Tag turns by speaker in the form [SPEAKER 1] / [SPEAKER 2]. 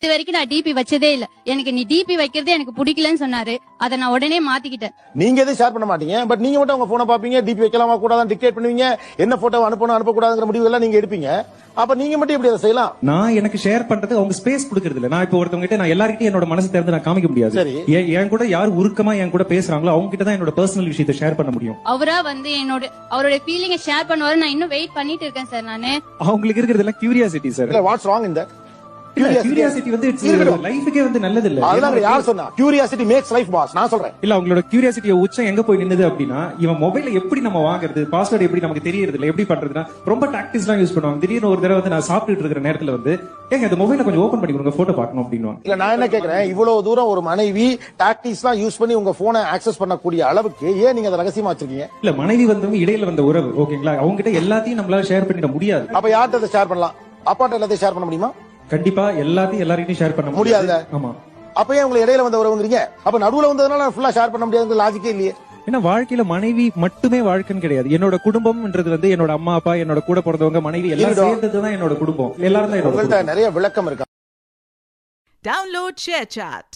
[SPEAKER 1] இது வரைக்கும் நான் டிபி வச்சதே இல்ல. எனக்கு நீ டிபி வைக்கிறதே எனக்கு பிடிக்கலன்னு சொன்னாரு. அதை நான் உடனே மாத்திக்கிட்டேன்.
[SPEAKER 2] நீங்க எதுவும் ஷேர் பண்ண மாட்டீங்க, பட் நீங்க மட்டும் உங்க போனை பாப்பீங்க, டிபி வைக்கலாமா கூடாதான் டிக்டேட் பண்ணுவீங்க, என்ன போட்டோ அனுப்பணும் அனுப்பக்கூடாதுங்கிற முடிவு எல்லாம் நீங்க எடுப்பீங்க. அப்ப நீங்க மட்டும் எப்படி அதை செய்யலாம்?
[SPEAKER 3] நான் எனக்கு ஷேர் பண்றது அவங்க ஸ்பேஸ் கொடுக்கறது இல்ல. நான் இப்ப ஒருத்தவங்க கிட்ட நான் எல்லார்கிட்டயும் என்னோட மனசு திறந்து நான் காமிக்க முடியாது.
[SPEAKER 2] சரி.
[SPEAKER 3] என் கூட யார் உருக்கமா என் கூட பேசுறாங்களோ அவங்க கிட்ட தான் என்னோட பர்சனல் விஷயத்தை ஷேர் பண்ண முடியும்.
[SPEAKER 1] அவரா வந்து அவரோட ஃபீலிங்கை ஷேர் பண்ணுவாரு. நான் இன்னும் வெயிட் பண்ணிட்டு இருக்கேன் சார். நானு
[SPEAKER 3] அவங்களுக்கு இருக்கிறது எல்லாம் கியூரியாசிட்டி சார்.
[SPEAKER 2] இல்ல, what's wrong in that?
[SPEAKER 3] Curiosity வந்து லைஃபுக்கே வந்து நல்லது இல்ல.
[SPEAKER 2] அதெல்லாம் யார் சொன்னா? Curiosity makes life boss. நான் சொல்றேன்.
[SPEAKER 3] இல்ல, அவங்களோட கியூரியாசிட்டிய உச்சம் எங்க போய் நின்னுது அப்படின்னா, இவன் மொபைல்ல எப்படி நம்ம வாங்குறது, பாஸ்வேர்ட் எப்படி நமக்கு தெரியறது இல்ல, எப்படி பண்றதுன்னா ரொம்ப டாக்டிக்ஸ் எல்லாம் யூஸ் பண்ணுவாங்க. திடீர்னு ஒரு தடவை வந்து நான் சாப்பிட்டுட்டு இருக்கிற நேரத்துல வந்து ஏங்க அந்த மொபைலை கொஞ்சம் ஓபன் பண்ணி கொடுங்க, போட்டோ பார்க்கணும் அப்படின்னுவாங்க.
[SPEAKER 2] இல்ல, நான் என்ன கேக்குறேன், இவ்வளவு தூரம் ஒரு மனைவி டாக்டிக்ஸ் எல்லாம் யூஸ் பண்ணி உங்க போனை ஆக்சஸ் பண்ணக்கூடிய அளவுக்கு ஏன் நீங்க அதை ரகசியமா வச்சிருக்கீங்க?
[SPEAKER 3] இல்ல, மனைவி வந்தவங்க இடையில வந்த உறவு, ஓகேங்களா, அவங்க கிட்ட எல்லாத்தையும் நம்மளால ஷேர் பண்ணிட முடியாது.
[SPEAKER 2] அப்ப யார்கிட்ட அதை ஷேர் பண்ணலாம்? அப்பாட்ட எல்லாத்தையும் ஷேர் பண்ண முடியுமா?
[SPEAKER 3] கண்டிப்பா எல்லாத்தையும் எல்லார்கிட்டயும் ஷேர் பண்ண
[SPEAKER 2] முடியாது.
[SPEAKER 3] ஆமா.
[SPEAKER 2] அப்ப ஏன் உங்களை இடையில வந்த உறவுங்கிறீங்க? அப்ப நடுவுல வந்ததுனால ஃபுல்லா ஷேர் பண்ண முடியாதுங்கிற லாஜிக்கே இல்லையே.
[SPEAKER 3] ஏன்னா வாழ்க்கையில மனைவி மட்டுமே வாழ்க்கைன்னு கிடையாது. என்னோட குடும்பம்ன்றது வந்து என்னோட அம்மா அப்பா, என்னோட கூட பிறந்தவங்க, மனைவி எல்லாம் சேர்ந்ததுதான் என்னோட குடும்பம். எல்லாரும் தான் என்னோட குடும்பம்.
[SPEAKER 2] நிறைய விளக்கம் இருக்கு.
[SPEAKER 4] Download ShareChat.